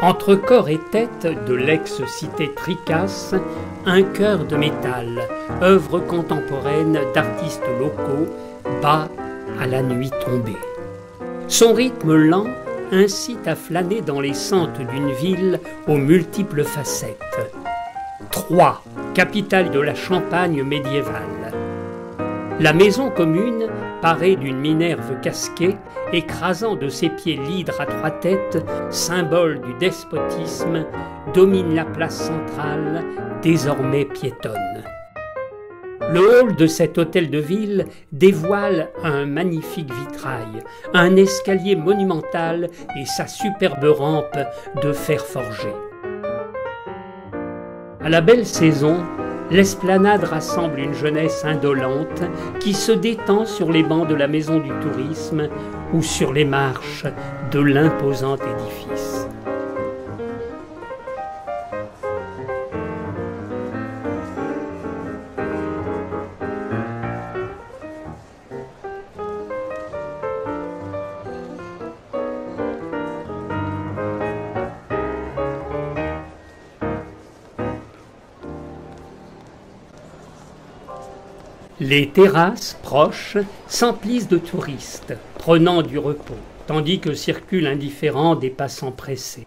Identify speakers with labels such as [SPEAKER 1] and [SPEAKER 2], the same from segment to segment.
[SPEAKER 1] Entre corps et tête de l'ex-cité Tricasse, un cœur de métal, œuvre contemporaine d'artistes locaux, bat à la nuit tombée. Son rythme lent incite à flâner dans les sentes d'une ville aux multiples facettes. Troyes, capitale de la Champagne médiévale. La maison commune, parée d'une minerve casquée, écrasant de ses pieds l'hydre à trois têtes, symbole du despotisme, domine la place centrale, désormais piétonne. Le hall de cet hôtel de ville dévoile un magnifique vitrail, un escalier monumental et sa superbe rampe de fer forgé. À la belle saison, l'esplanade rassemble une jeunesse indolente qui se détend sur les bancs de la maison du tourisme ou sur les marches de l'imposant édifice. Les terrasses proches s'emplissent de touristes, prenant du repos, tandis que circulent indifférents des passants pressés.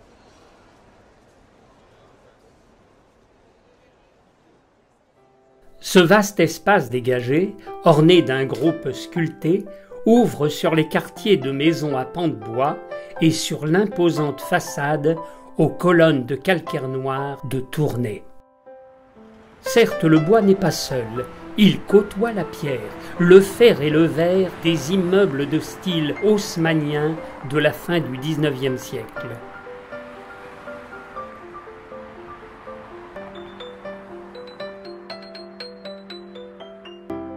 [SPEAKER 1] Ce vaste espace dégagé, orné d'un groupe sculpté, ouvre sur les quartiers de maisons à pans de bois et sur l'imposante façade aux colonnes de calcaire noir de Tournai. Certes, le bois n'est pas seul. Il côtoie la pierre, le fer et le verre des immeubles de style haussmannien de la fin du XIXe siècle.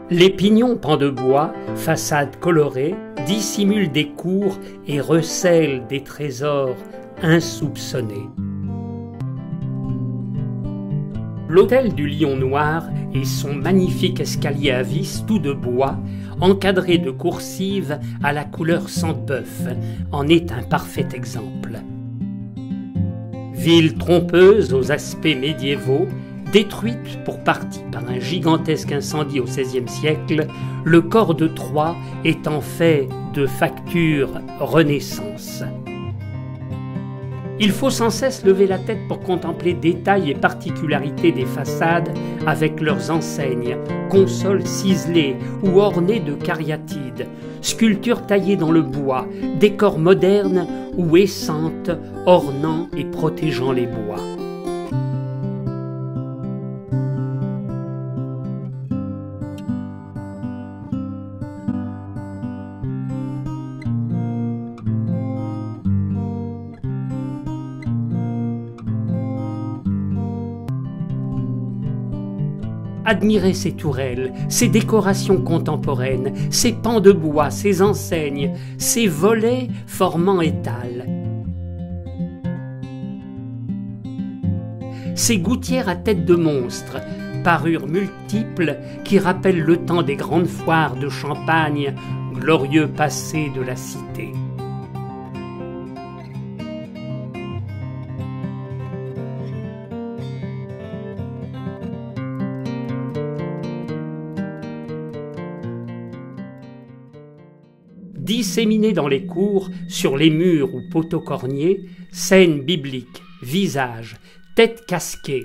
[SPEAKER 1] Les pignons pans de bois, façades colorées, dissimulent des cours et recèlent des trésors insoupçonnés. L'hôtel du Lion Noir et son magnifique escalier à vis tout de bois, encadré de coursives à la couleur sang-de-bœuf, en est un parfait exemple. Ville trompeuse aux aspects médiévaux, détruite pour partie par un gigantesque incendie au XVIe siècle, le corps de Troyes est en fait de facture Renaissance. Il faut sans cesse lever la tête pour contempler détails et particularités des façades avec leurs enseignes, consoles ciselées ou ornées de cariatides, sculptures taillées dans le bois, décors modernes ou essences ornant et protégeant les bois. Admirez ces tourelles, ces décorations contemporaines, ces pans de bois, ces enseignes, ces volets formant étal. Ces gouttières à tête de monstre, parures multiples qui rappellent le temps des grandes foires de Champagne, glorieux passé de la cité. Disséminés dans les cours, sur les murs ou poteaux corniers, scènes bibliques, visages, têtes casquées,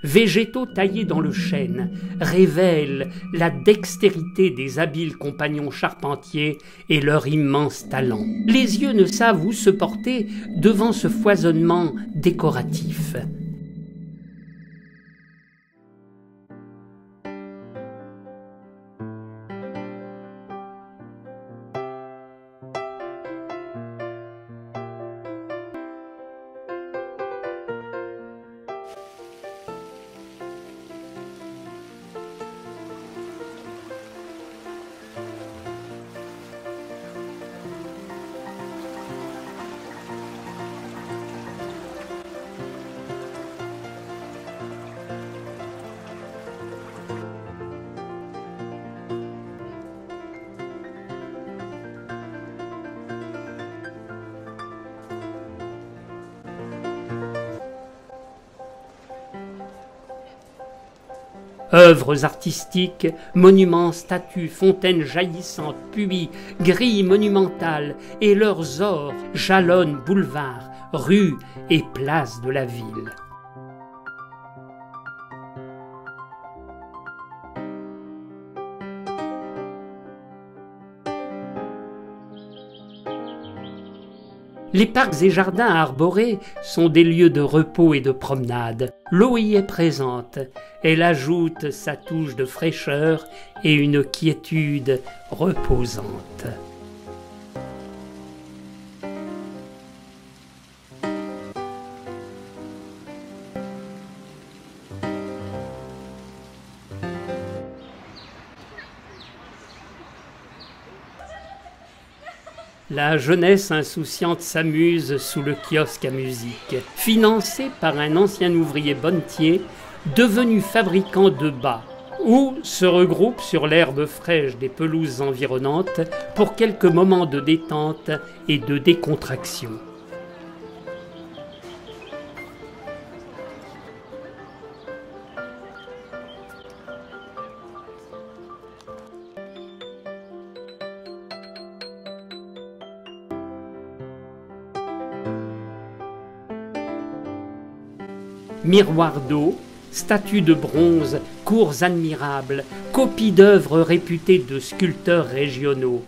[SPEAKER 1] végétaux taillés dans le chêne, révèlent la dextérité des habiles compagnons charpentiers et leur immense talent. Les yeux ne savent où se porter devant ce foisonnement décoratif. Œuvres artistiques, monuments, statues, fontaines jaillissantes, puits, grilles monumentales et leurs ors jalonnent boulevards, rues et places de la ville. Les parcs et jardins arborés sont des lieux de repos et de promenade. L'eau y est présente. Elle ajoute sa touche de fraîcheur et une quiétude reposante. La jeunesse insouciante s'amuse sous le kiosque à musique, financé par un ancien ouvrier bonnetier devenu fabricant de bas, ou se regroupe sur l'herbe fraîche des pelouses environnantes pour quelques moments de détente et de décontraction. Miroirs d'eau, statues de bronze, cours admirables, copies d'œuvres réputées de sculpteurs régionaux.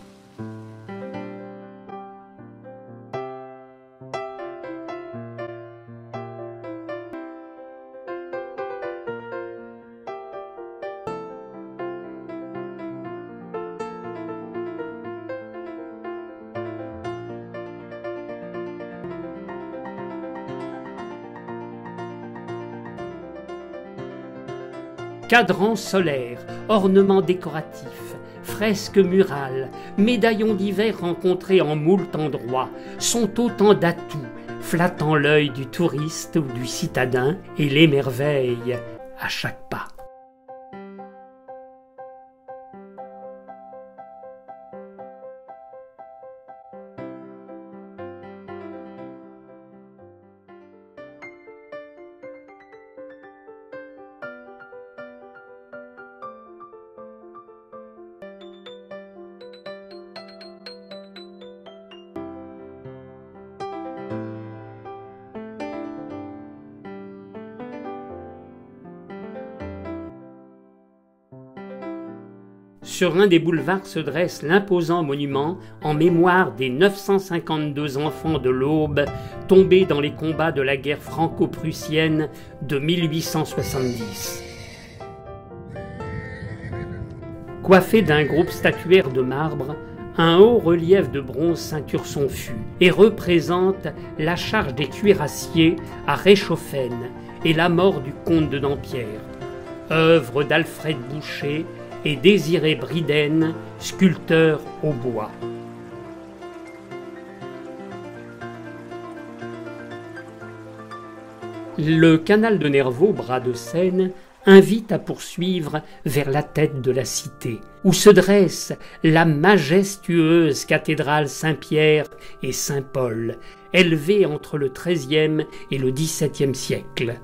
[SPEAKER 1] Cadrans solaires, ornements décoratifs, fresques murales, médaillons divers rencontrés en moult endroits sont autant d'atouts, flattant l'œil du touriste ou du citadin et l'émerveillent à chaque pas. Sur un des boulevards se dresse l'imposant monument en mémoire des 952 enfants de l'Aube tombés dans les combats de la guerre franco-prussienne de 1870. Coiffé d'un groupe statuaire de marbre, un haut relief de bronze ceinture son fût et représente la charge des cuirassiers à Reichshoffen et la mort du comte de Dampierre, œuvre d'Alfred Boucher et Désiré Briden, sculpteur au bois. Le canal de Nervaux, bras de Seine, invite à poursuivre vers la tête de la cité, où se dresse la majestueuse cathédrale Saint-Pierre et Saint-Paul, élevée entre le XIIIe et le XVIIe siècle.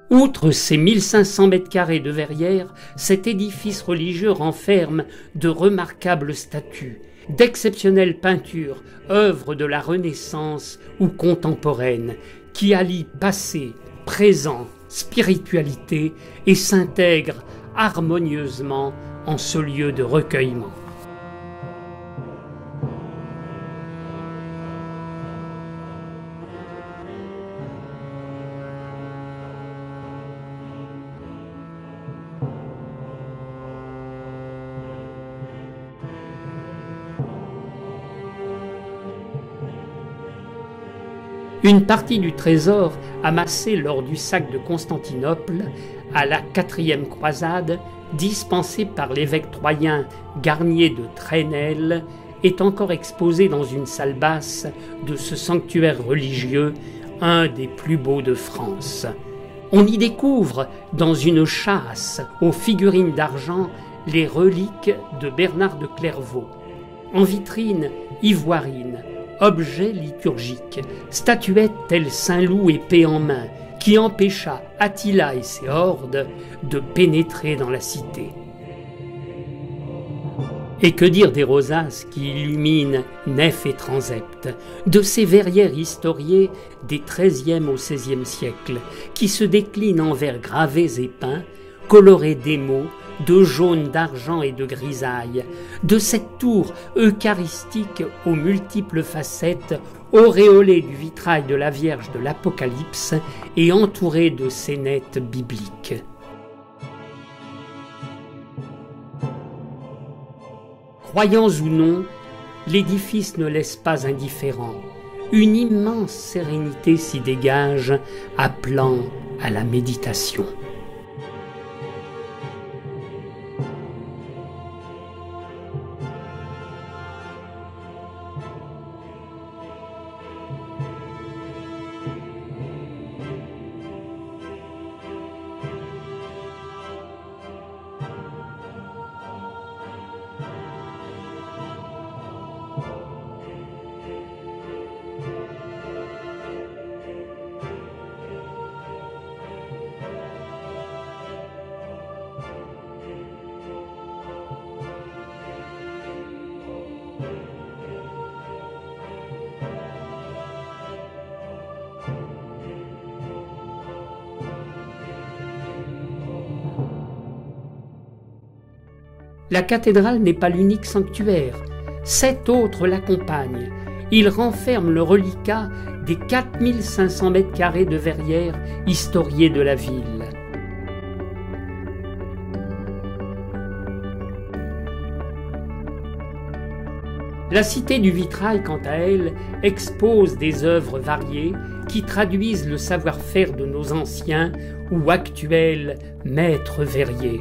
[SPEAKER 1] Outre ses 1500 mètres carrés de verrière, cet édifice religieux renferme de remarquables statues, d'exceptionnelles peintures, œuvres de la Renaissance ou contemporaines, qui allient passé, présent, spiritualité et s'intègrent harmonieusement en ce lieu de recueillement. Une partie du trésor amassé lors du sac de Constantinople à la 4e croisade, dispensé par l'évêque troyen Garnier de Trenel, est encore exposée dans une salle basse de ce sanctuaire religieux, un des plus beaux de France. On y découvre, dans une châsse aux figurines d'argent, les reliques de Bernard de Clairvaux. En vitrine ivoirine, objets liturgiques, statuettes telles Saint-Loup épée en main, qui empêcha Attila et ses hordes de pénétrer dans la cité. Et que dire des rosaces qui illuminent nef et transept, de ces verrières historiées des XIIIe au XVIe siècle, qui se déclinent en vers gravés et peints, colorés d'émaux, de jaune, d'argent et de grisaille, de cette tour eucharistique aux multiples facettes, auréolée du vitrail de la Vierge de l'Apocalypse et entourée de scénettes bibliques. Croyants ou non, l'édifice ne laisse pas indifférent. Une immense sérénité s'y dégage, appelant à la méditation. La cathédrale n'est pas l'unique sanctuaire. 7 autres l'accompagnent. Il renferme le reliquat des 4500 mètres carrés de verrières historiées de la ville. La Cité du Vitrail, quant à elle, expose des œuvres variées qui traduisent le savoir-faire de nos anciens ou actuels maîtres verriers.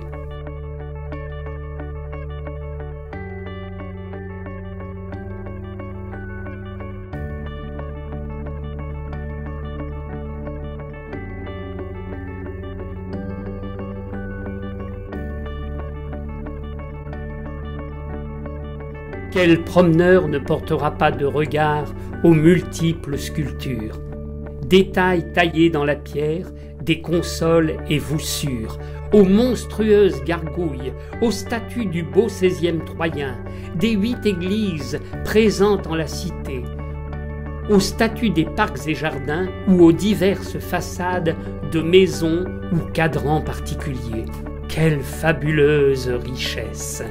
[SPEAKER 1] Quel promeneur ne portera pas de regard aux multiples sculptures? Détails taillés dans la pierre, des consoles et voussures, aux monstrueuses gargouilles, aux statues du beau XVIe troyen, des 8 églises présentes en la cité, aux statues des parcs et jardins ou aux diverses façades de maisons ou cadrans particuliers. Quelle fabuleuse richesse!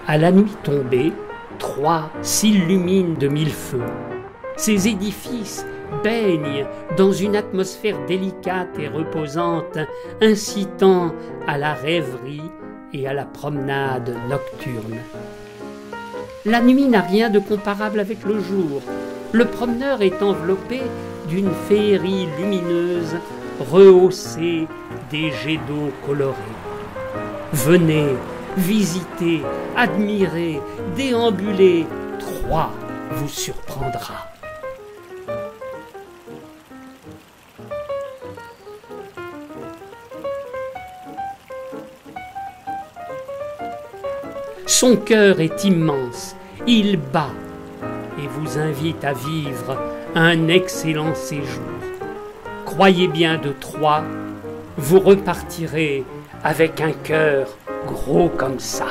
[SPEAKER 1] À la nuit tombée, Troyes s'illumine de 1000 feux. Ces édifices baignent dans une atmosphère délicate et reposante, incitant à la rêverie et à la promenade nocturne. La nuit n'a rien de comparable avec le jour. Le promeneur est enveloppé d'une féerie lumineuse, rehaussée des jets d'eau colorés. Venez, visitez, admirez, déambulez, Troyes vous surprendra. Son cœur est immense, il bat et vous invite à vivre un excellent séjour. Croyez bien de Troyes, vous repartirez avec un cœur gros comme ça.